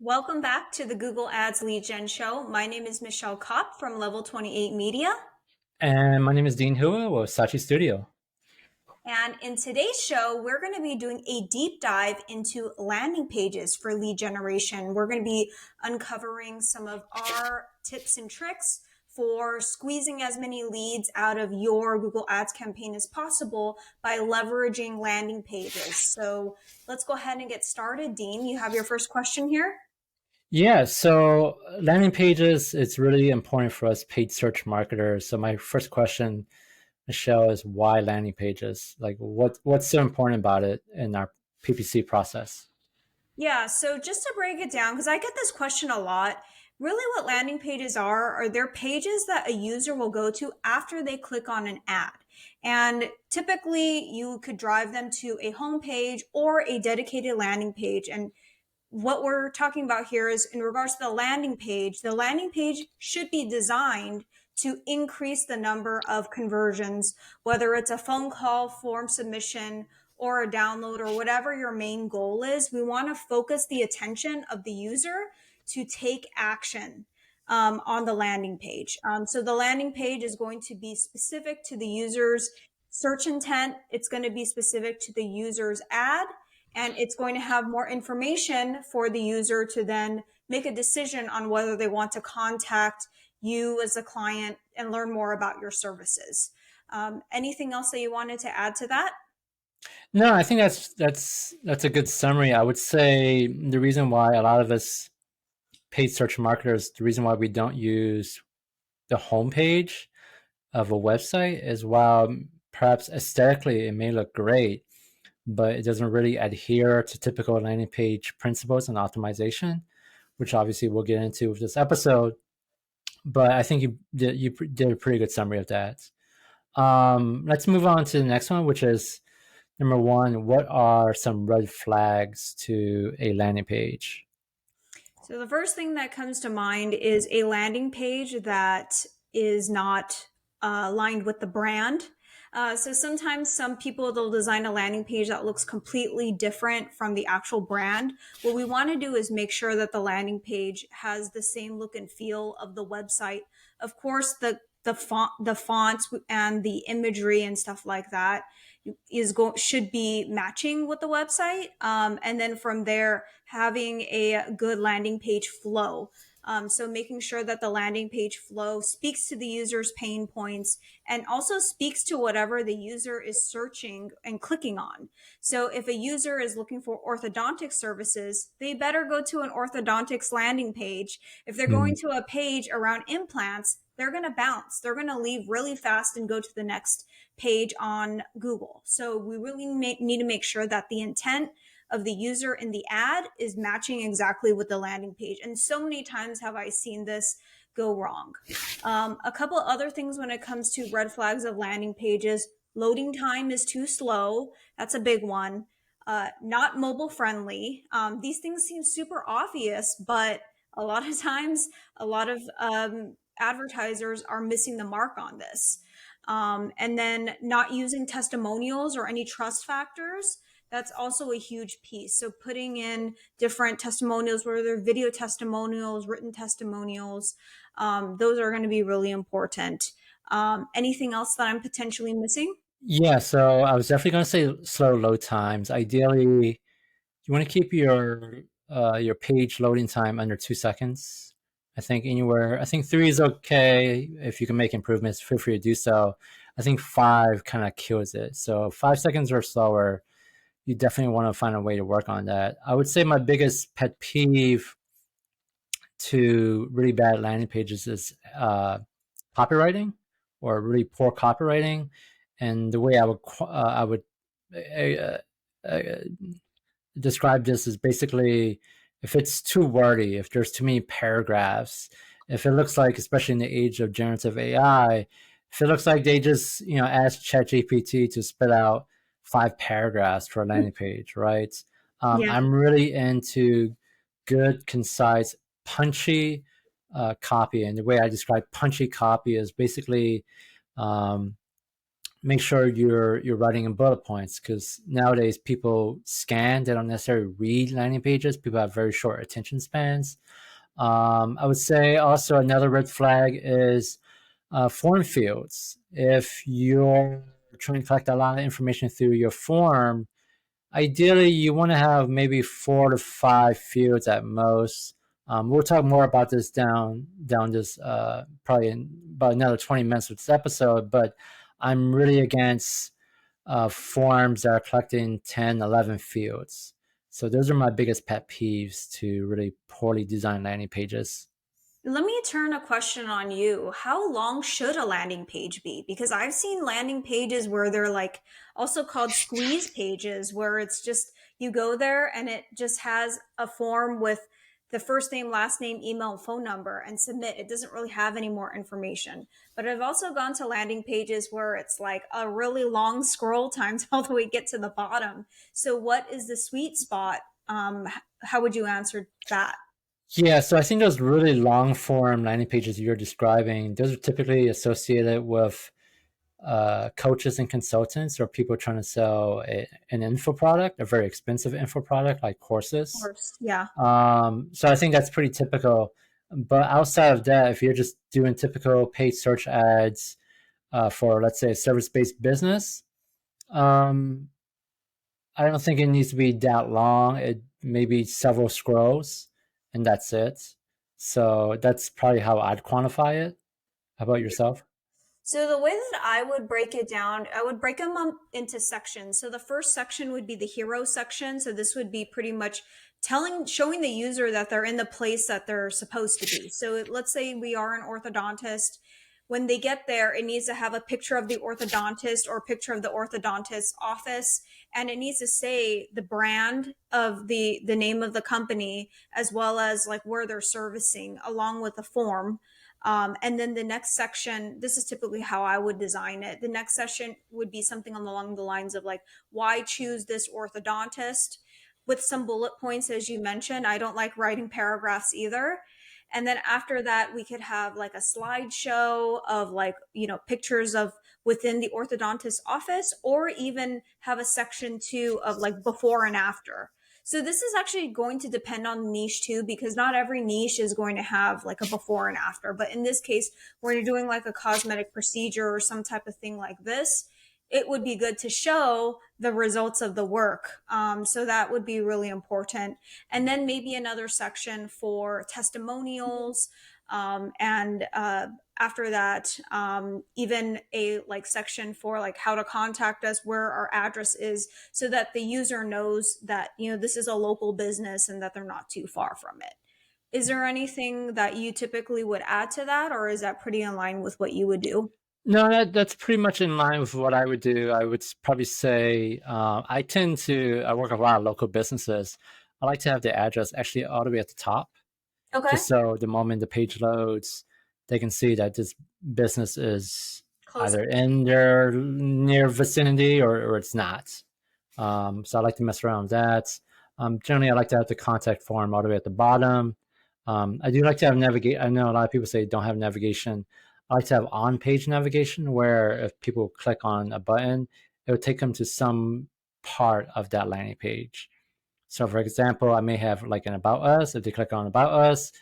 Welcome back to the Google Ads Lead Gen Show. My name is Michelle Kopp from Level 28 Media. And my name is Dean Hua with Sachi Studio. And in today's show, we're going to be doing a deep dive into landing pages for lead generation. We're going to be uncovering some of our tips and tricks for squeezing as many leads out of your Google Ads campaign as possible by leveraging landing pages. So let's go ahead and get started. Dean, you have your first question here. Yeah, so landing pages, it's really important for us paid search marketers. So my first question, Michelle, is why landing pages? Like what's so important about it in our PPC process? Yeah, so just to break it down, because I get this question a lot, really what landing pages are they're pages that a user will go to after they click on an ad. And typically you could drive them to a home page or a dedicated landing page. And what we're talking about here is in regards to the landing page should be designed to increase the number of conversions, whether it's a phone call, form submission, or a download, or whatever your main goal is. We want to focus the attention of the user to take action on the landing page. So the landing page is going to be specific to the user's search intent. It's going to be specific to the user's ad, and it's going to have more information for the user to then make a decision on whether they want to contact you as a client and learn more about your services. Anything else that you wanted to add to that? No, I think that's a good summary. I would say the reason why a lot of us paid search marketers, the reason why we don't use the homepage of a website is while perhaps aesthetically it may look great, but it doesn't really adhere to typical landing page principles and optimization, which obviously we'll get into with this episode. But I think you did a pretty good summary of that. Let's move on to the next one, which is number one. What are some red flags to a landing page? So the first thing that comes to mind is a landing page that is not aligned with the brand. So sometimes some people, they'll design a landing page that looks completely different from the actual brand. What we want to do is make sure that the landing page has the same look and feel of the website. Of course, the fonts and the imagery and stuff like that should be matching with the website, and then from there having a good landing page flow. So making sure that the landing page flow speaks to the user's pain points and also speaks to whatever the user is searching and clicking on. So if a user is looking for orthodontic services, they better go to an orthodontics landing page. If they're going Mm. to a page around implants, they're going to bounce. They're going to leave really fast and go to the next page on Google. So we really need to make sure that the intent of the user in the ad is matching exactly with the landing page. And so many times have I seen this go wrong. A couple other things when it comes to red flags of landing pages: loading time is too slow. That's a big one. Not mobile friendly. These things seem super obvious, but a lot of times, a lot of advertisers are missing the mark on this. And then not using testimonials or any trust factors. That's also a huge piece. So putting in different testimonials, whether they're video testimonials, written testimonials, those are going to be really important. Anything else that I'm potentially missing? Yeah, so I was definitely going to say slow load times. Ideally, you want to keep your page loading time under 2 seconds. I think three is okay. If you can make improvements, feel free to do so. I think five kind of kills it. So 5 seconds or slower, you definitely want to find a way to work on that. I would say my biggest pet peeve to really bad landing pages is copywriting or really poor copywriting. And the way I would uh, uh, describe this is basically if it's too wordy, if there's too many paragraphs, if it looks like, especially in the age of generative AI, if it looks like they just ask ChatGPT to spit out 5 paragraphs for a landing page, right? Yeah. I'm really into good, concise, punchy copy, and the way I describe punchy copy is basically um, make sure you're writing in bullet points, because nowadays people scan, they don't necessarily read landing pages. People have very short attention spans. I would say also another red flag is form fields. If you're trying to collect a lot of information through your form, ideally you want to have maybe 4 to 5 fields at most. We'll talk more about this down this probably in about another 20 minutes of this episode, but I'm really against forms that are collecting 10, 11 fields. So those are my biggest pet peeves to really poorly designed landing pages. Let me turn a question on you. How long should a landing page be? Because I've seen landing pages where they're like also called squeeze pages, where it's just you go there and it just has a form with the first name, last name, email, phone number, and submit. It doesn't really have any more information. But I've also gone to landing pages where it's like a really long scroll time to all the way get to the bottom. So, what is the sweet spot? How would you answer that? Yeah, so I think those really long form landing pages you're describing, those are typically associated with coaches and consultants or people trying to sell an info product, a very expensive info product like Of courses. course, yeah. So I think that's pretty typical. But outside of that, if you're just doing typical paid search ads for, let's say, a service based business, um, I don't think it needs to be that long. It maybe several scrolls, and that's it. So that's probably how I'd quantify it. How about yourself? So the way that I would break it down, I would break them up into sections. So the first section would be the hero section. So this would be pretty much showing the user that they're in the place that they're supposed to be. So let's say we are an orthodontist. When they get there, it needs to have a picture of the orthodontist or a picture of the orthodontist office, and it needs to say the brand of the name of the company, as well as like where they're servicing, along with the form. And then the next section, this is typically how I would design it. The next session would be something along the lines of like, why choose this orthodontist, with some bullet points, as you mentioned. I don't like writing paragraphs either. And then after that, we could have like a slideshow of like, pictures of within the orthodontist office, or even have a section too of like before and after. So this is actually going to depend on the niche too, because not every niche is going to have like a before and after. But in this case, when you're doing like a cosmetic procedure or some type of thing like this, it would be good to show the results of the work. So that would be really important. And then maybe another section for testimonials. And after that, even a like section for like how to contact us, where our address is, so that the user knows that this is a local business and that they're not too far from it. Is there anything that you typically would add to that, or is that pretty in line with what you would do? No, that's pretty much in line with what I would do. I would probably say I work with a lot of local businesses. I like to have the address actually all the way at the top, Okay. just so the moment the page loads, they can see that this business is Close. either in their near vicinity or it's not. So I like to mess around with that. Generally, I like to have the contact form all the way at the bottom. I do like to have navigate. I know a lot of people say don't have navigation. I like to have on-page navigation where if people click on a button, it would take them to some part of that landing page. So, for example, I may have like an About Us. If they click on About Us,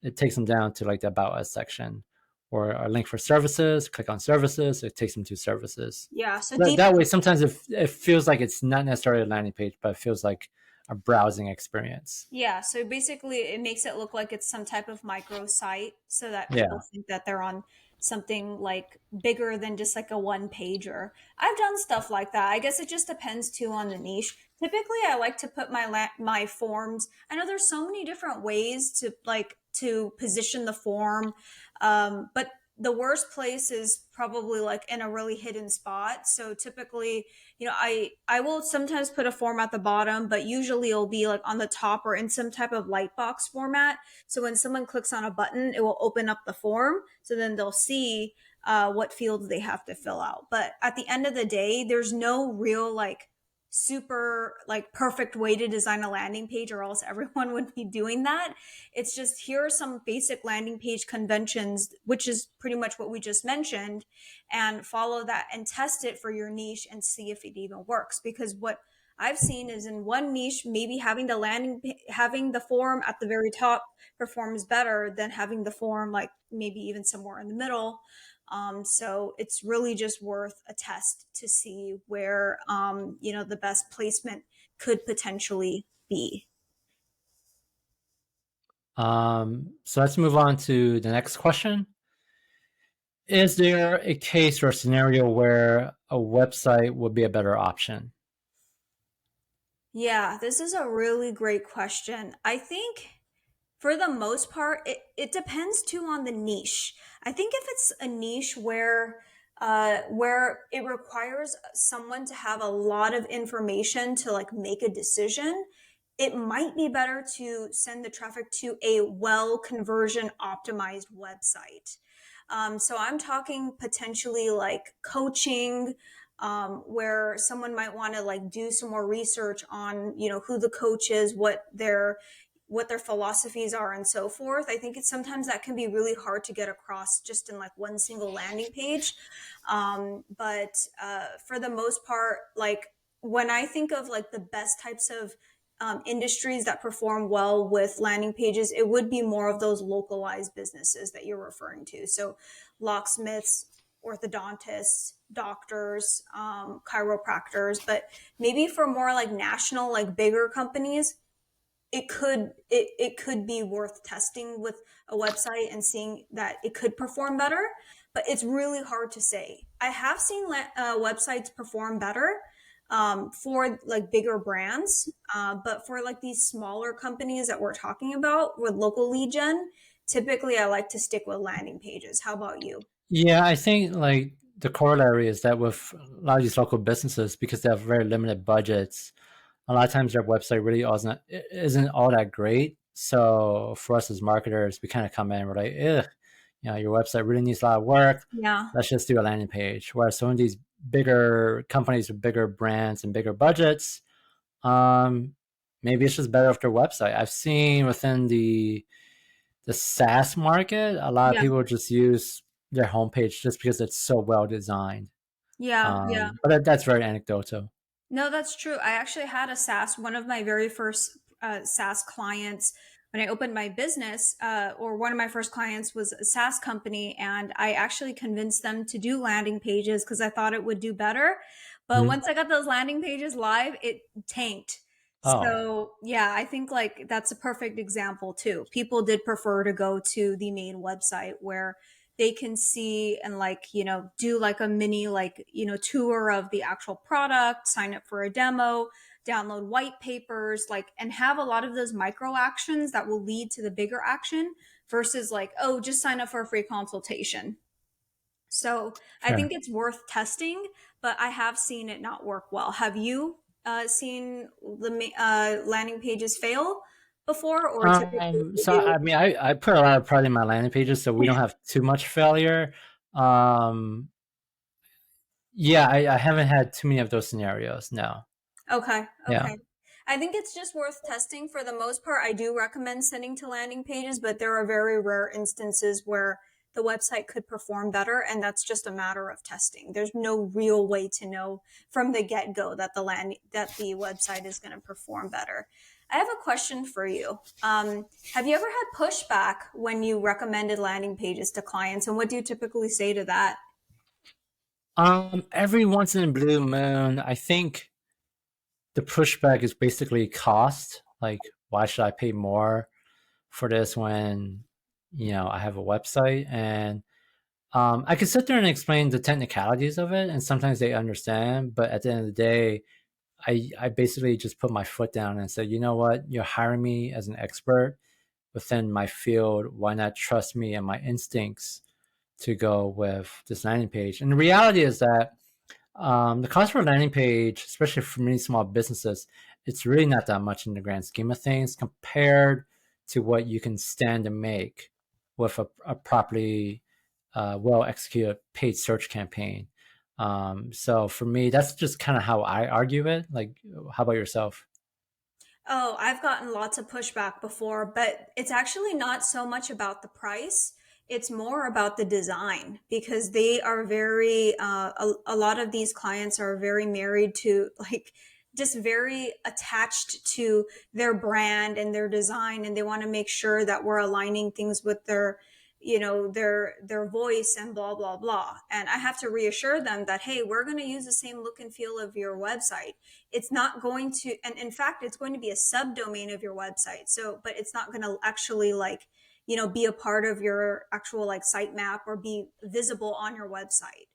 it takes them down to like the About Us section. Or a link for services, click on services, it takes them to services. Yeah. So deep. That way, sometimes it feels like it's not necessarily a landing page, but it feels like a browsing experience. Yeah, so basically it makes it look like it's some type of micro site so that people Yeah. think that they're on something like bigger than just like a one pager. I've done stuff like that. I guess it just depends too on the niche. Typically, I like to put my forms. I know there's so many different ways to position the form, but the worst place is probably like in a really hidden spot. So typically, I will sometimes put a form at the bottom, but usually it'll be like on the top or in some type of lightbox format. So when someone clicks on a button, it will open up the form. So then they'll see what fields they have to fill out. But at the end of the day, there's no real like super like perfect way to design a landing page, or else everyone would be doing that. It's just here are some basic landing page conventions, which is pretty much what we just mentioned, and follow that and test it for your niche and see if it even works. Because what I've seen is in one niche, maybe having the form at the very top performs better than having the form like maybe even somewhere in the middle. So it's really just worth a test to see where the best placement could potentially be. So let's move on to the next question. Is there a case or a scenario where a website would be a better option? Yeah, this is a really great question. I think for the most part, it depends too on the niche. I think if it's a niche where it requires someone to have a lot of information to like make a decision, it might be better to send the traffic to a well conversion optimized website. So I'm talking potentially like coaching, where someone might want to like do some more research on who the coach is, what their philosophies are, and so forth. I think it's sometimes that can be really hard to get across just in like one single landing page. But for the most part, like when I think of like the best types of industries that perform well with landing pages, it would be more of those localized businesses that you're referring to. So locksmiths, orthodontists, doctors, chiropractors. But maybe for more like national, like bigger companies, it could be worth testing with a website and seeing that it could perform better, but it's really hard to say. I have seen websites perform better for like bigger brands, but for like these smaller companies that we're talking about with local lead gen, typically I like to stick with landing pages. How about you? Yeah, I think like the corollary is that with a lot of these local businesses, because they have very limited budgets, a lot of times their website really isn't all that great. So for us as marketers, we kind of come in, we're like, ugh, your website really needs a lot of work. Yeah. Let's just do a landing page. Whereas some of these bigger companies with bigger brands and bigger budgets, um, maybe it's just better off their website. I've seen within the SaaS market, a lot of Yeah. people just use their homepage just because it's so well designed. Yeah. Yeah. But that's very anecdotal. No, that's true. I actually had a SaaS, one of my very first SaaS clients when I opened my business, or one of my first clients was a SaaS company. And I actually convinced them to do landing pages because I thought it would do better. But Mhm. once I got those landing pages live, it tanked. Oh, So, yeah, I think like that's a perfect example too. People did prefer to go to the main website where they can see and like do like a mini like tour of the actual product, sign up for a demo, download white papers, like, and have a lot of those micro actions that will lead to the bigger action versus like, oh, just sign up for a free consultation. So I think sure. it's worth testing, but I have seen it not work well. Have you seen the landing pages fail before, or typically they So do? I mean, I put a lot of pride in my landing pages, so we don't have too much failure. Um, yeah, I haven't had too many of those scenarios. No. Okay, Yeah. okay. I think it's just worth testing for the most part. I do recommend sending to landing pages, but there are very rare instances where the website could perform better, and that's just a matter of testing. There's no real way to know from the get-go that the website is going to perform better. I have a question for you. Have you ever had pushback when you recommended landing pages to clients, and what do you typically say to that? Every once in a blue moon, I think the pushback is basically cost. Like, why should I pay more for this when I have a website? And I can sit there and explain the technicalities of it, and sometimes they understand. But at the end of the day, I basically just put my foot down and said, you know what, you're hiring me as an expert within my field. Why not trust me and my instincts to go with this landing page? And the reality is that the cost for a landing page, especially for many small businesses, it's really not that much in the grand scheme of things compared to what you can stand to make with a properly well executed paid search campaign. So for me, that's just kind of how I argue it. Like, how about yourself? Oh, I've gotten lots of pushback before, but it's actually not so much about the price. It's more about the design because they are a lot of these clients are very married to like just very attached to their brand and their design. And they want to make sure that we're aligning things with their, their voice and blah, blah, blah. And I have to reassure them that, hey, we're going to use the same look and feel of your website. It's not going to, and in fact it's going to be a subdomain of your website, so but it's not going to actually like be a part of your actual like sitemap or be visible on your website.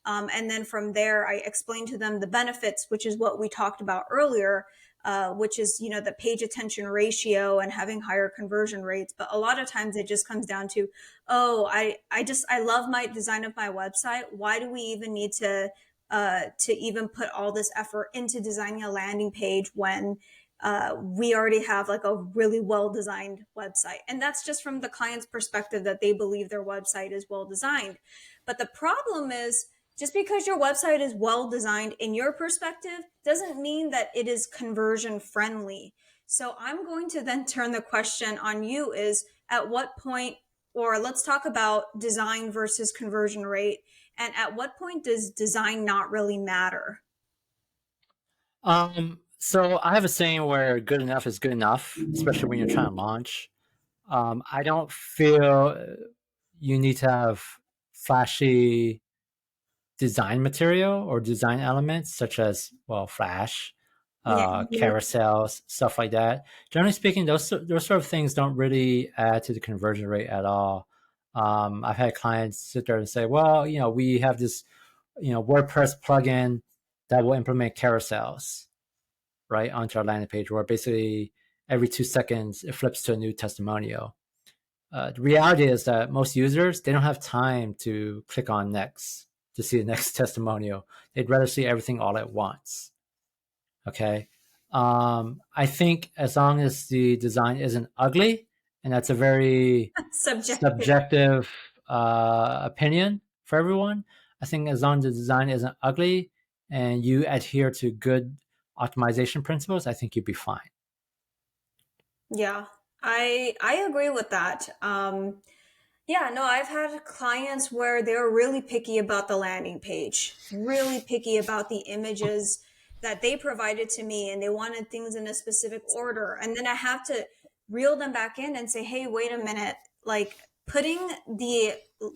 And then from there I explained to them the benefits, which is what we talked about earlier, which is the page attention ratio and having higher conversion rates. But a lot of times it just comes down to, oh, I love my design of my website. Why do we even need to even put all this effort into designing a landing page when we already have like a really well designed website? And that's just from the client's perspective, that they believe their website is well designed. But the problem is, just because your website is well designed in your perspective doesn't mean that it is conversion friendly. So I'm going to then turn the question on you is, at what point, or let's talk about design versus conversion rate, and at what point does design not really matter? So I have a saying where good enough is good enough, especially when you're trying to launch. I don't feel you need to have flashy design material or design elements such as, well, flash, Yeah. carousels, stuff like that. Generally speaking, those sort of things don't really add to the conversion rate at all. I've had clients sit there and say, well, we have this, WordPress plugin that will implement carousels right onto our landing page, where basically every 2 seconds it flips to a new testimonial. The reality is that most users, they don't have time to click on next to see the next testimonial. They'd rather see everything all at once. Okay. I think as long as the design isn't ugly, and that's a very Subjective. subjective opinion for everyone. I think as long as the design isn't ugly and you adhere to good optimization principles, I think you'd be fine. Yeah, I agree with that. Yeah, no, I've had clients where they're really picky about the landing page, really picky about the images that they provided to me, and they wanted things in a specific order. And then I have to reel them back in and say, hey, wait a minute. Like, putting the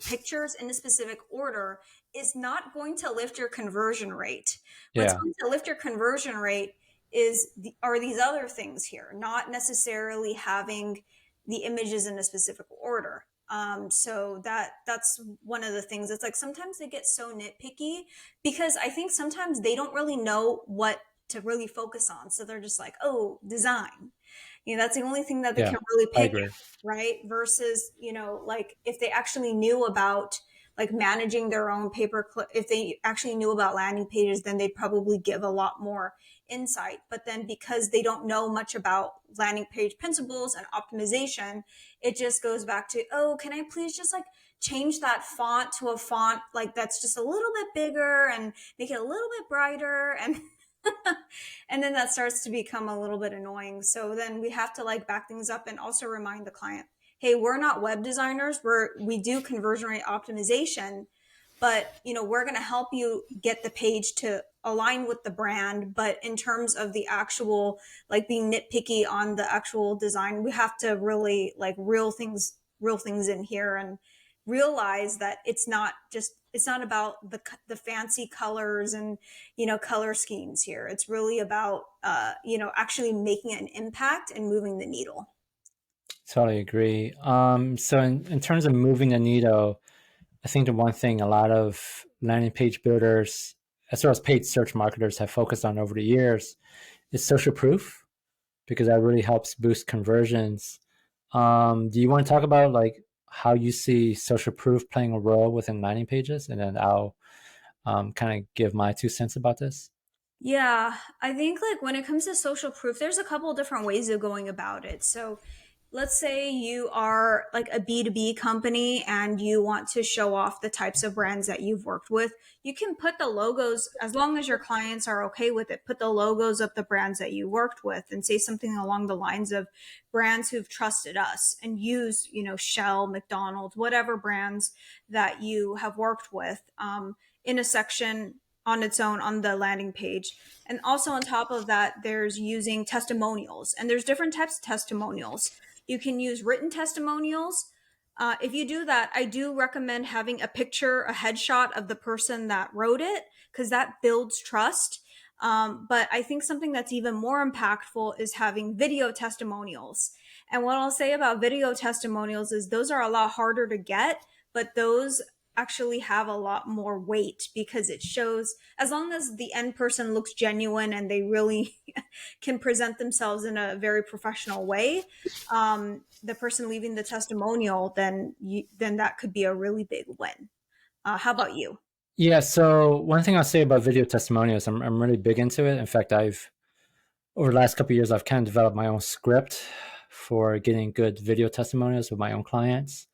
pictures in a specific order is not going to lift your conversion rate. What's Yeah. going to lift your conversion rate are these other things here, not necessarily having the images in a specific order. So that's one of the things. It's like sometimes they get so nitpicky because I think sometimes they don't really know what to really focus on. So they're just like, oh, design. That's the only thing that they Yeah. can really I pick agree. at, right? Versus, like if they actually knew about like managing their own if they actually knew about landing pages, then they'd probably give a lot more insight. But then because they don't know much about landing page principles and optimization, it just goes back to, oh, can I please just like change that font to a font like that's just a little bit bigger and make it a little bit brighter, and and then that starts to become a little bit annoying. So then we have to like back things up and also remind the client, hey, we're not web designers, we do conversion rate optimization, but we're going to help you get the page to align with the brand. But in terms of the actual like being nitpicky on the actual design, we have to really like real things in here, and realize that it's not about the fancy colors and color schemes here. It's really about actually making an impact and moving the needle. Totally agree. So in terms of moving the needle, I think the one thing a lot of landing page builders, as well as paid search marketers, have focused on over the years is social proof, because that really helps boost conversions. Do you want to talk about like how you see social proof playing a role within landing pages, and then I'll kind of give my 2 cents about this? Yeah, I think like when it comes to social proof, there's a couple different ways of going about it. So let's say you are like a B2B company and you want to show off the types of brands that you've worked with, you can put the logos, as long as your clients are okay with it, put the logos of the brands that you worked with and say something along the lines of brands who've trusted us, and use, Shell, McDonald's, whatever brands that you have worked with, in a section on its own on the landing page. And also on top of that, there's using testimonials, and there's different types of testimonials. You can use written testimonials. If you do that, I do recommend having a picture, a headshot of the person that wrote it, because that builds trust. But I think something that's even more impactful is having video testimonials. And what I'll say about video testimonials is those are a lot harder to get, but those actually have a lot more weight, because it shows, as long as the end person looks genuine and they really can present themselves in a very professional way, the person leaving the testimonial, then that could be a really big win. How about you? Yeah. So one thing I'll say about video testimonials, I'm really big into it. In fact, I've over the last couple of years, I've kind of developed my own script for getting good video testimonials with my own clients.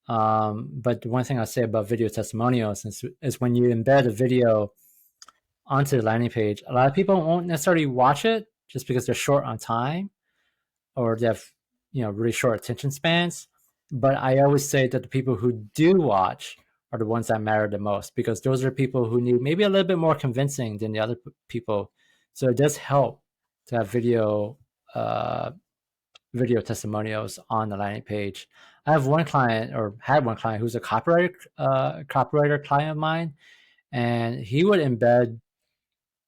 But the one thing I say about video testimonials is when you embed a video onto the landing page, a lot of people won't necessarily watch it just because they're short on time or they have really short attention spans. But I always say that the people who do watch are the ones that matter the most, because those are people who need maybe a little bit more convincing than the other people. So it does help to have video testimonials on the landing page. I have one client, or had one client, who's a copywriter client of mine, and he would embed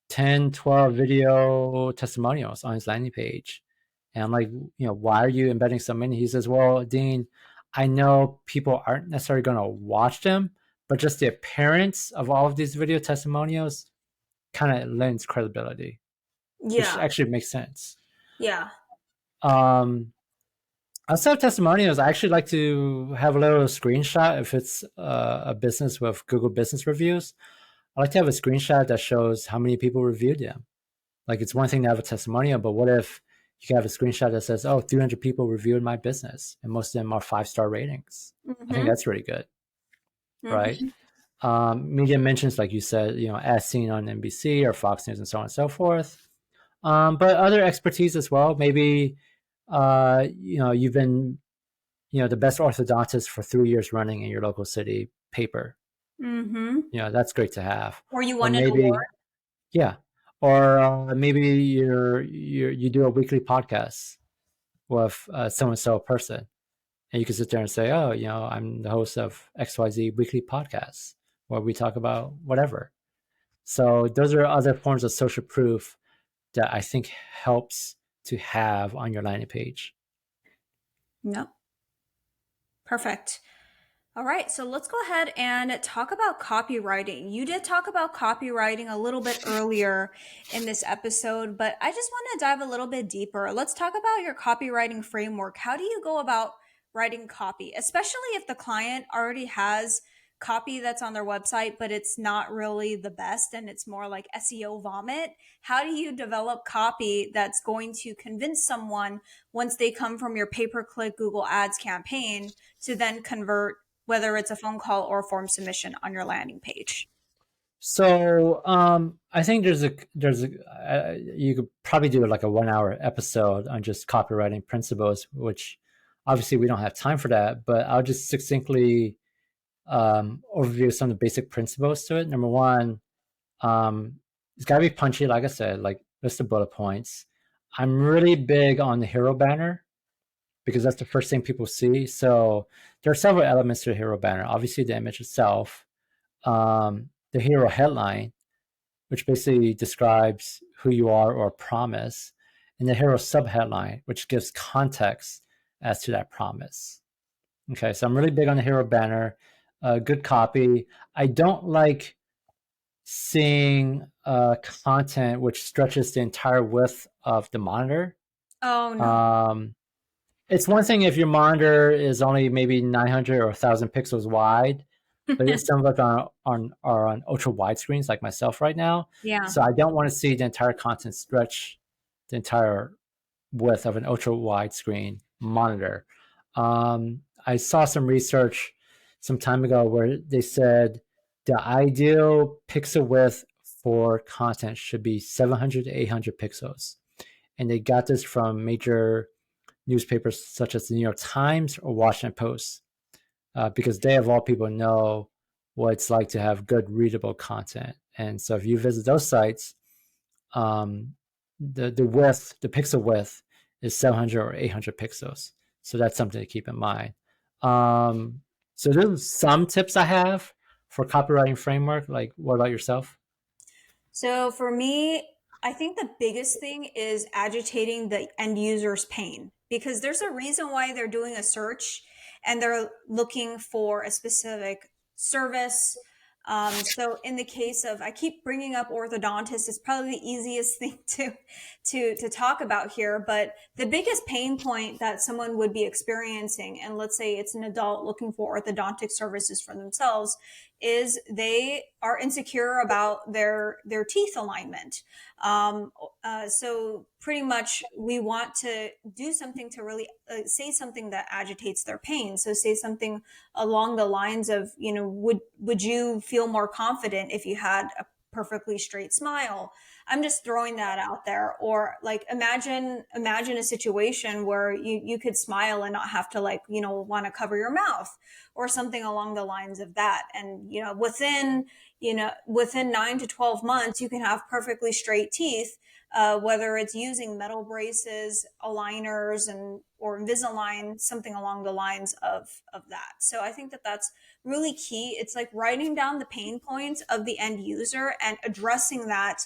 10, 12 video testimonials on his landing page. And I'm like, why are you embedding so many? He says, well, Dean, I know people aren't necessarily going to watch them, but just the appearance of all of these video testimonials kind of lends credibility, which Yeah. actually makes sense. Yeah. Um, Outside of testimonials, I actually like to have a little screenshot if it's a business with Google Business Reviews. I like to have a screenshot that shows how many people reviewed them. Like, it's one thing to have a testimonial, but what if you can have a screenshot that says, oh, 300 people reviewed my business, and most of them are 5-star ratings. I think Mm-hmm. that's really good, right? Mm-hmm. Media mentions, like you said, as seen on NBC or Fox News and so on and so forth. But other expertise as well. Maybe, you've been, the best orthodontist for 3 years running in your local city paper. Mm-hmm. That's great to have. Or you Or won an award. maybe, yeah, or maybe you do a weekly podcast with so and so person, and you can sit there and say, oh, I'm the host of XYZ weekly podcast, where we talk about whatever. So those are other forms of social proof that I think helps to have on your landing page. Yep. Perfect. All right, so let's go ahead and talk about copywriting. You did talk about copywriting a little bit earlier in this episode, but I just want to dive a little bit deeper. Let's talk about your copywriting framework. How do you go about writing copy, especially if the client already has copy that's on their website, but it's not really the best and it's more like SEO vomit? How do you develop copy that's going to convince someone, once they come from your pay-per-click Google Ads campaign, to then convert, whether it's a phone call or a form submission on your landing page? So I think you could probably do like a 1 hour episode on just copywriting principles, which obviously we don't have time for that, but I'll just succinctly overview some of the basic principles to it. Number one, it's got to be punchy, like I said, like list of bullet points. I'm really big on the hero banner because that's the first thing people see. So there are several elements to the hero banner. Obviously, the image itself, the hero headline, which basically describes who you are or promise, and the hero subheadline, which gives context as to that promise. Okay, so I'm really big on the hero banner. Good copy. I don't like seeing content which stretches the entire width of the monitor. Oh no. Um, it's one thing if your monitor is only maybe 900 or 1,000 pixels wide, but some of us are on ultra wide screens like myself right now. Yeah. So I don't want to see the entire content stretch the entire width of an ultra wide screen. monitor. I saw some research some time ago where they said the ideal pixel width for content should be 700 to 800 pixels. And they got this from major newspapers such as the New York Times or Washington Post, because they, of all people, know what it's like to have good readable content. And so if you visit those sites, um, the pixel width is 700 or 800 pixels. So that's something to keep in mind. Um, so there's some tips I have for copywriting framework. Like, what about yourself? So for me, I think the biggest thing is agitating the end user's pain, because there's a reason why they're doing a search and they're looking for a specific service. So in the case of, I keep bringing up orthodontists, it's probably the easiest thing to talk about here. But the biggest pain point that someone would be experiencing, and let's say it's an adult looking for orthodontic services for themselves, is they are insecure about their teeth alignment. So pretty much we want to do something to really say something that agitates their pain. So say something along the lines of, would you feel more confident if you had a perfectly straight smile? I'm just throwing that out there. Or like imagine a situation where you could smile and not have to, like, want to cover your mouth, or something along the lines of that. And within 9 to 12 months you can have perfectly straight teeth, whether it's using metal braces, aligners, and or Invisalign, something along the lines of that. So I think that that's really key. It's like writing down the pain points of the end user and addressing that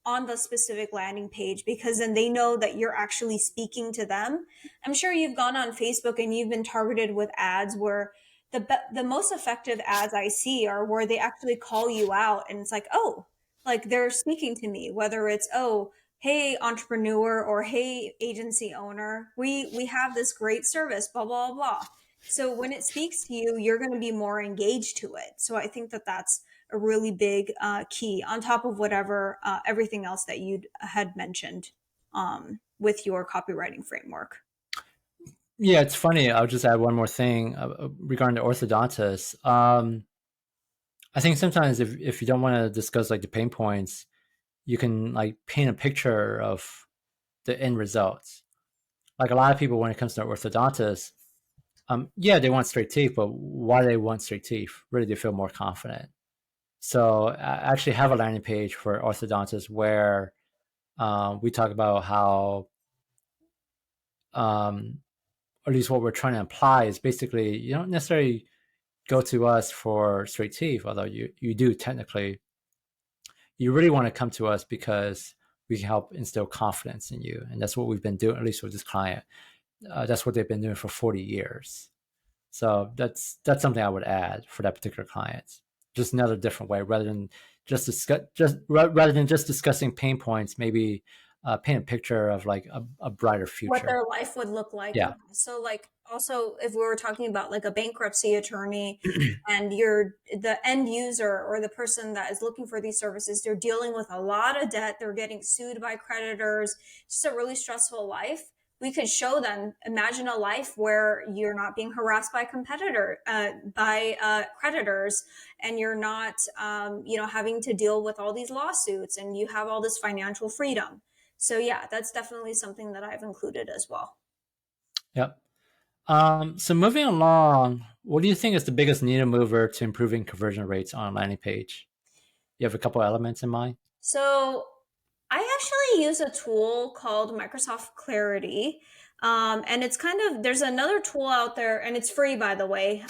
on the specific landing page, because then they know that you're actually speaking to them. I'm sure you've gone on Facebook and you've been targeted with ads where the most effective ads I see are where they actually call you out, and it's like, oh, like they're speaking to me, whether it's, oh, hey entrepreneur, or hey agency owner, we have this great service, blah blah blah. So when it speaks to you, you're going to be more engaged to it. So I think that that's a really big key on top of whatever everything else that you had mentioned with your copywriting framework. Yeah, it's funny. I'll just add one more thing regarding the orthodontist. I think sometimes if you don't want to discuss like the pain points, you can like paint a picture of the end results. Like a lot of people, when it comes to orthodontists, yeah, they want straight teeth, but why do they want straight teeth? Really, they feel more confident. So I actually have a landing page for orthodontists where we talk about how, or at least what we're trying to imply is basically you don't necessarily go to us for straight teeth, although you do technically. You really want to come to us because we can help instill confidence in you, and that's what we've been doing. At least with this client, that's what they've been doing for 40 years. So that's something I would add for that particular client. Just another different way, rather than rather than just discussing pain points. Maybe paint a picture of like a brighter What future. their life would look like. Yeah. Yeah, So like also if we were talking about like a bankruptcy attorney, and you're the end user or the person that is looking for these services, they're dealing with a lot of debt, they're getting sued by creditors, just a really stressful life. We could show them, imagine a life where you're not being harassed by creditors, and you're not having to deal with all these lawsuits, and you have all this financial freedom. So yeah, that's definitely something that I've included as well. yep. So moving along, what do you think is the biggest needle mover to improving conversion rates on a landing page? You have a couple elements in mind. So I actually use a tool called Microsoft Clarity. And it's kind of, there's another tool out there, and it's free, by the way.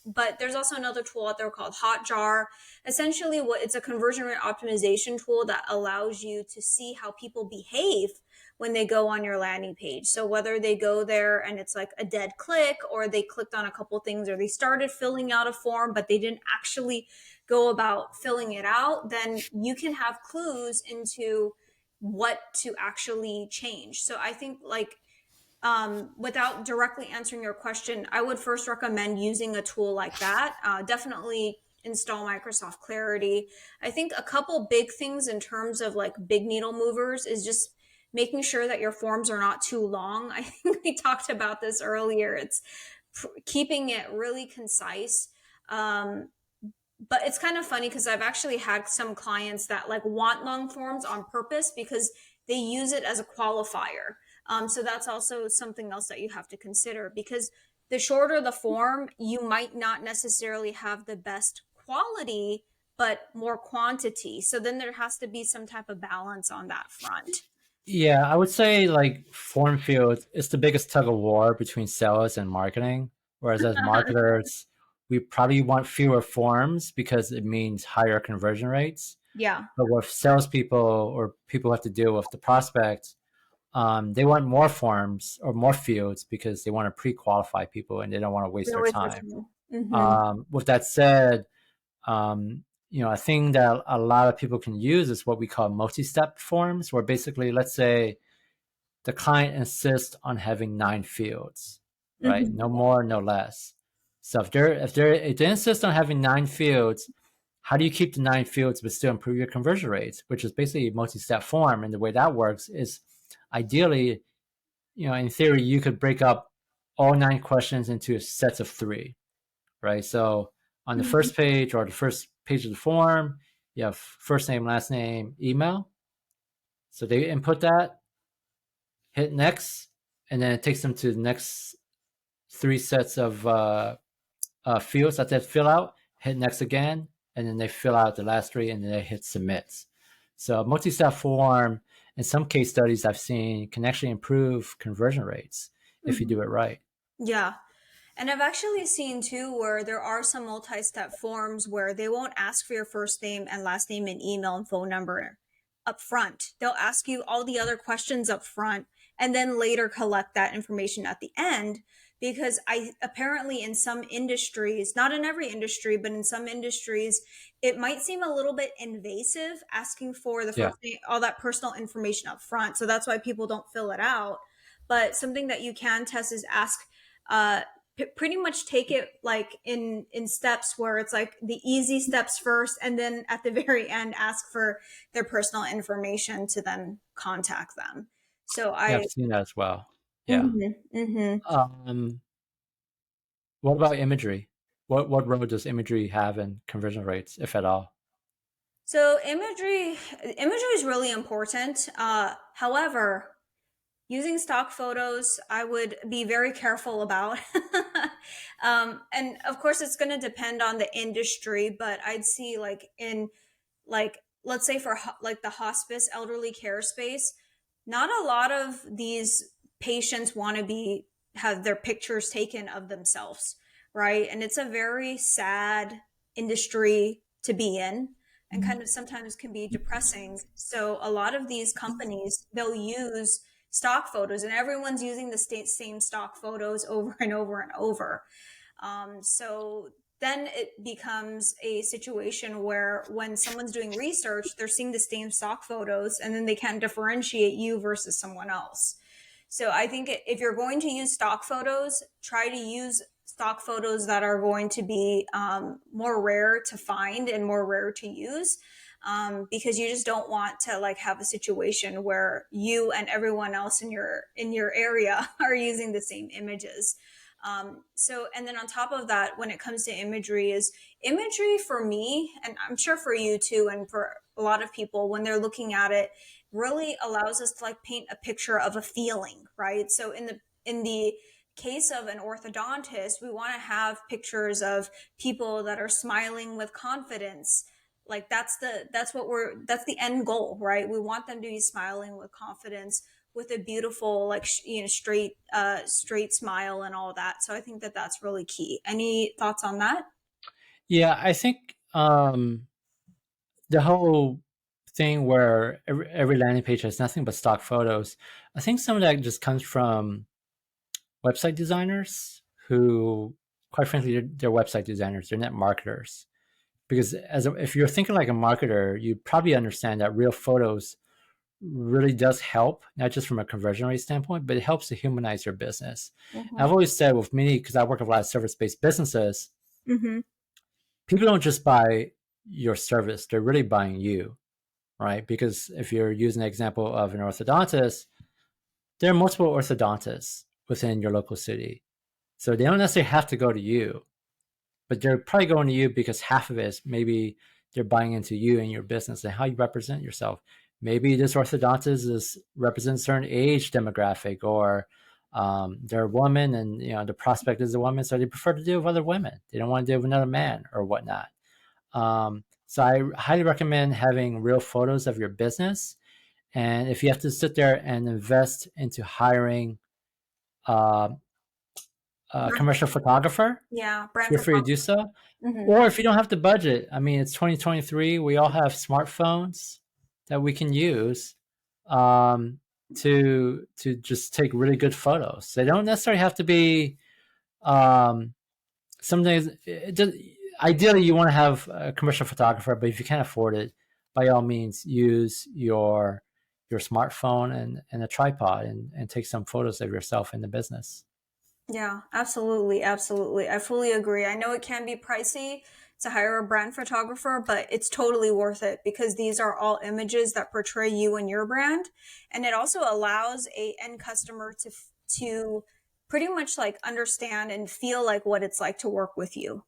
But there's also another tool out there called Hotjar. Essentially, what it's a conversion rate optimization tool that allows you to see how people behave when they go on your landing page. So whether they go there and it's like a dead click, or they clicked on a couple things, or they started filling out a form but they didn't actually go about filling it out, then you can have clues into what to actually change. So I think, like, without directly answering your question, I would first recommend using a tool like that. Definitely install Microsoft Clarity. I think a couple big things in terms of like big needle movers is just making sure that your forms are not too long. I think we talked about this earlier. It's keeping it really concise. Um, but it's kind of funny because I've actually had some clients that like want long forms on purpose because they use it as a qualifier. So that's also something else that you have to consider, because the shorter the form, you might not necessarily have the best quality, but more quantity. So then there has to be some type of balance on that front. Yeah, I would say like form field is the biggest tug of war between sales and marketing. Whereas as marketers, we probably want fewer forms because it means higher conversion rates. Yeah, But with salespeople or people who have to deal with the prospect, they want more forms or more fields because they want to pre-qualify people and they don't want to waste their really time. personal. Mm-hmm. With that said, um, a thing that a lot of people can use is what we call multi-step forms, where basically, let's say the client insists on having 9 fields, right? Mm-hmm. No more, no less. So if they insist on having 9 fields, how do you keep the 9 fields but still improve your conversion rates? Which is basically a multi-step form, and the way that works is ideally, in theory, you could break up all 9 questions into sets of 3, right? So on the Mm-hmm. first page or the first page of the form, you have first name, last name, email. So they input that, hit next, and then it takes them to the next 3 sets of fields that they fill out. Hit next again, and then they fill out the last 3, and then they hit submit. So multi-step form, in some case studies I've seen, can actually improve conversion rates if you Mm-hmm. do it right. Yeah. And I've actually seen too where there are some multi-step forms where they won't ask for your first name and last name and email and phone number up front. They'll ask you all the other questions up front and then later collect that information at the end, because I apparently in some industries, not in every industry, but in some industries, it might seem a little bit invasive asking for the Yeah. first name, all that personal information up front. So that's why people don't fill it out. But something that you can test is ask uh pretty much take it like in steps, where it's like the easy steps first and then at the very end ask for their personal information to then contact them. So Yeah, I I've seen that as well. Yeah. mhm, mhm. Um, what about imagery? What role does imagery have in conversion rates, if at all? So imagery is really important. However, using stock photos, I would be very careful about. And of course, it's going to depend on the industry, but I'd see like in like let's say for like the hospice elderly care space, not a lot of these patients want to be have their pictures taken of themselves, right? And it's a very sad industry to be in, and kind of sometimes can be depressing. So a lot of these companies, they'll use stock photos, and everyone's using the same stock photos over and over and over. So then it becomes a situation where when someone's doing research, they're seeing the same stock photos and then they can't differentiate you versus someone else. So I think if you're going to use stock photos, try to use stock photos that are going to be more rare to find and more rare to use. Because you just don't want to like have a situation where you and everyone else in your area are using the same images. So, and then on top of that, when it comes to imagery, is imagery for me, and I'm sure for you too, and for a lot of people, when they're looking at it, really allows us to like paint a picture of a feeling, right? So in the case of an orthodontist, we want to have pictures of people that are smiling with confidence. Like that's the end goal, right? We want them to be smiling with confidence, with a beautiful like straight smile and all that. So I think that that's really key. Any thoughts on that? Yeah, I think the whole thing where every landing page has nothing but stock photos, I think some of that just comes from website designers who, quite frankly, they're website designers, they're not marketers. Because if you're thinking like a marketer, you probably understand that real photos really does help, not just from a conversion rate standpoint, but it helps to humanize your business. Mm-hmm. I've always said with me, because I work with a lot of service-based businesses, Mm-hmm. people don't just buy your service, they're really buying you, right? Because if you're using the example of an orthodontist, there are multiple orthodontists within your local city. So they don't necessarily have to go to you, but they're probably going to you because half of it is maybe they're buying into you and your business and how you represent yourself. Maybe this orthodontist represents a certain age demographic, or they're a woman, and the prospect is a woman, so they prefer to deal with other women. They don't want to deal with another man or whatnot. So I highly recommend having real photos of your business. And if you have to sit there and invest into hiring uh, a commercial photographer, Yeah, brand feel free to photography. do so. Hmm. Or if you don't have the budget, I mean, it's 2023. We all have smartphones that we can use um, to just take really good photos. They don't necessarily have to be um, sometimes ideally you want to have a commercial photographer, but if you can't afford it, by all means use your smartphone and a tripod and take some photos of yourself in the business. Yeah, absolutely. Absolutely. I fully agree. I know it can be pricey to hire a brand photographer, but it's totally worth it because these are all images that portray you and your brand. And it also allows a end customer to pretty much like understand and feel like what it's like to work with you.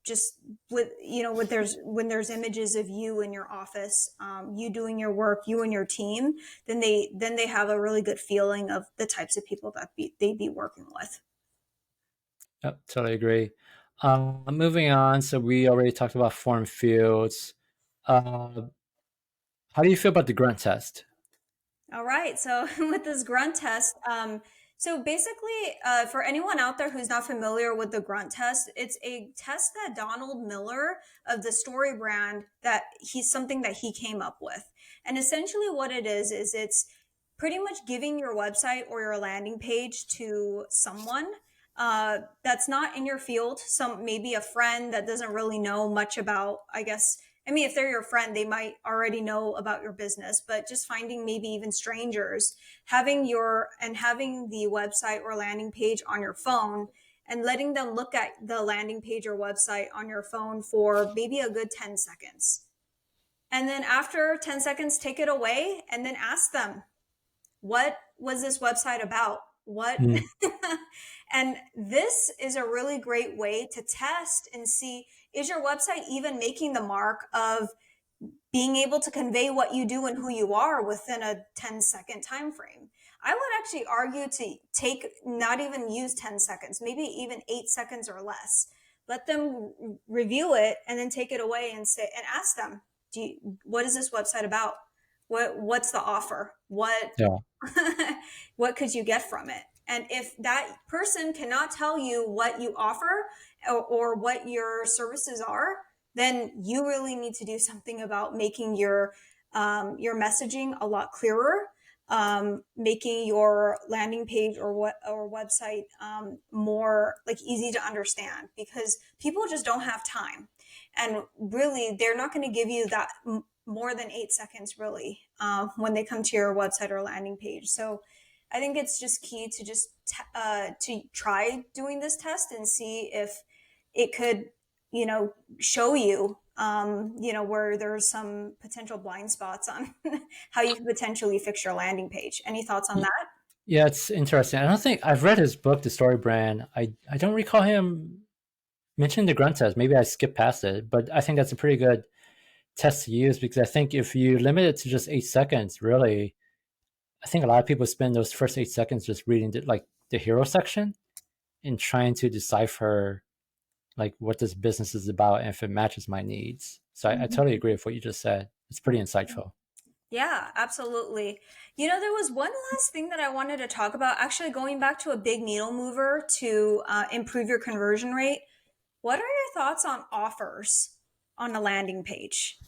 Just with, with when there's images of you in your office, you doing your work, you and your team, then they have a really good feeling of the types of people that they'd be working with. Yep, totally agree. Moving on, so we already talked about form fields. Uh, how do you feel about the grunt test? All right. So with this grunt test, so basically, for anyone out there who's not familiar with the grunt test, it's a test that Donald Miller of the Story brand that he's something that he came up with, and essentially what it is it's pretty much giving your website or your landing page to someone that's not in your field, some maybe a friend that doesn't really know much about, I guess. I mean, if they're your friend, they might already know about your business, but just finding maybe even strangers, having the website or landing page on your phone and letting them look at the landing page or website on your phone for maybe a good 10 seconds. And then after 10 seconds, take it away and then ask them, what was this website about? What? Mm, And this is a really great way to test and see, is your website even making the mark of being able to convey what you do and who you are within a 10-second time frame? I would actually argue to take, not even use 10 seconds, maybe even 8 seconds or less. Let them review it and then take it away and say and ask them, what is this website about? What's the offer? yeah. What could you get from it? And if that person cannot tell you what you offer or what your services are, then you really need to do something about making your messaging a lot clearer, making your landing page or website more like easy to understand, because people just don't have time, and really they're not going to give you that more than 8 seconds really when they come to your website or landing page. So I think it's just key to to try doing this test and see if it could, show you, where there's some potential blind spots on how you could potentially fix your landing page. Any thoughts on Y- that? Yeah, it's interesting. I don't think I've read his book, The Story Brand. I don't recall him mentioning the grunt test. Maybe I skipped past it, but I think that's a pretty good test to use because I think if you limit it to just 8 seconds, really, I think a lot of people spend those first 8 seconds just reading like the hero section and trying to decipher like what this business is about and if it matches my needs. So I totally Mhm. agree with what you just said. It's pretty insightful. Yeah, absolutely. There was one last thing that I wanted to talk about, actually going back to a big needle mover to improve your conversion rate. What are your thoughts on offers on a landing page?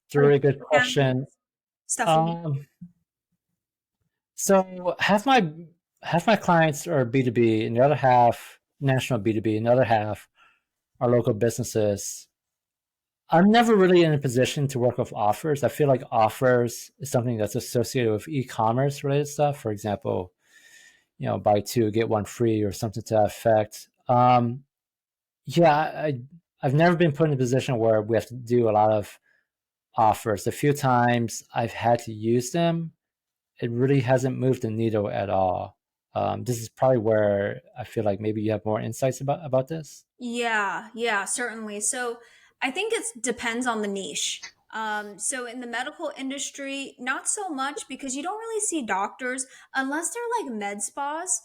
It's a Like really good discounts, question. stuff like Um, so half my clients are B2B and the other half national B2B and the other half are local businesses. I'm never really in a position to work with offers. I feel like offers is something that's associated with e-commerce related stuff. For example, buy two, get one free or something to that effect. Yeah, I've never been put in a position where we have to do a lot of offers. The few times I've had to use them, it really hasn't moved the needle at all. This is probably where I feel like maybe you have more insights about this. Yeah, yeah, certainly. So I think it depends on the niche. So in the medical industry, not so much because you don't really see doctors unless they're like med spas,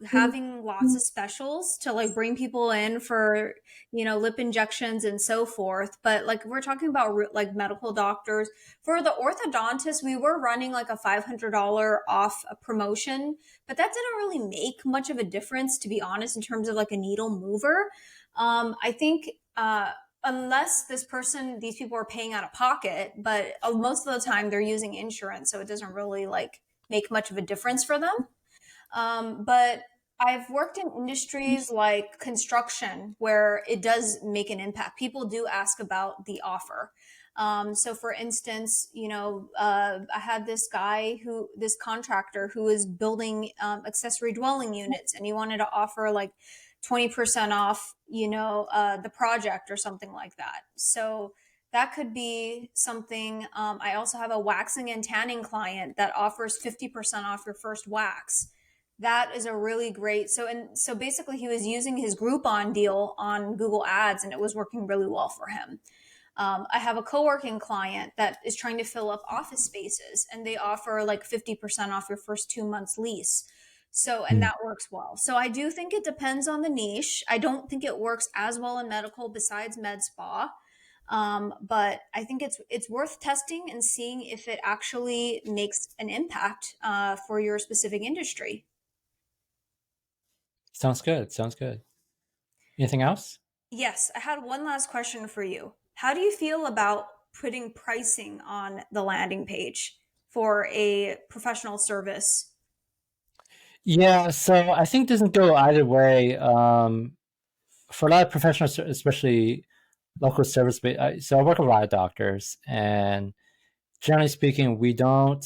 having lots of specials to like bring people in for, lip injections and so forth. But like we're talking about like medical doctors. For the orthodontist, we were running like a $500 off a promotion, but that didn't really make much of a difference, to be honest, in terms of like a needle mover. I think unless these people are paying out of pocket, but most of the time they're using insurance, so it doesn't really like make much of a difference for them. But I've worked in industries like construction where it does make an impact. People do ask about the offer. So, for instance, I had this contractor who was building accessory dwelling units, and he wanted to offer like 20% off, the project or something like that. So, that could be something. I also have a waxing and tanning client that offers 50% off your first wax. That is a really great. So basically he was using his Groupon deal on Google Ads and it was working really well for him. I have a co-working client that is trying to fill up office spaces and they offer like 50% off your first 2 months lease. So, and Hmm. that works well. So I do think it depends on the niche. I don't think it works as well in medical besides med spa. But I think it's worth testing and seeing if it actually makes an impact for your specific industry. Sounds good. Sounds good. Anything else? Yes, I had one last question for you. How do you feel about putting pricing on the landing page for a professional service? Yeah, so I think it doesn't go either way. For a lot of professionals, especially local service, so I work with a lot of doctors, and generally speaking, we don't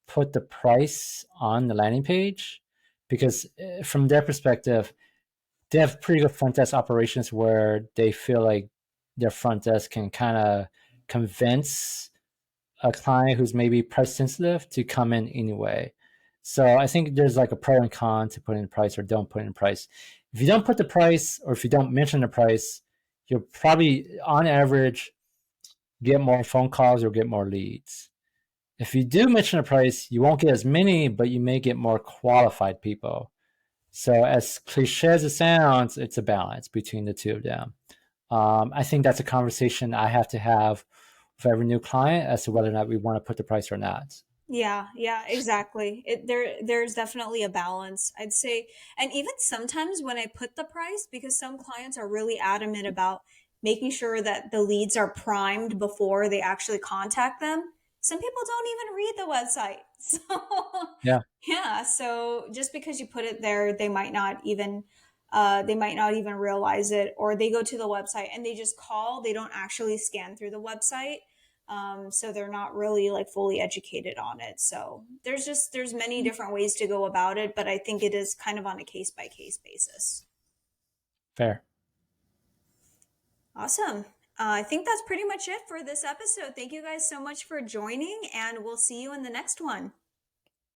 put the price on the landing page because from their perspective, they have pretty good front desk operations where they feel like their front desk can kind of convince a client who's maybe price sensitive to come in anyway. So I think there's like a pro and con to putting the price or don't put in price. If you don't put the price or if you don't mention the price, you'll probably on average get more phone calls or get more leads. If you do mention a price, you won't get as many, but you may get more qualified people. So as cliche as it sounds, it's a balance between the two of them. I think that's a conversation I have to have with every new client as to whether or not we want to put the price or not. Yeah, yeah, exactly. There's definitely a balance, I'd say. And even sometimes when I put the price, because some clients are really adamant about making sure that the leads are primed before they actually contact them, some people don't even read the website. So Yeah. yeah, so just because you put it there, they might not even realize it, or they go to the website and they just call, they don't actually scan through the website, so they're not really like fully educated on it. So there's many different ways to go about it, but I think it is kind of on a case by case basis. Fair. Awesome. I think that's pretty much it for this episode. Thank you guys so much for joining, and we'll see you in the next one.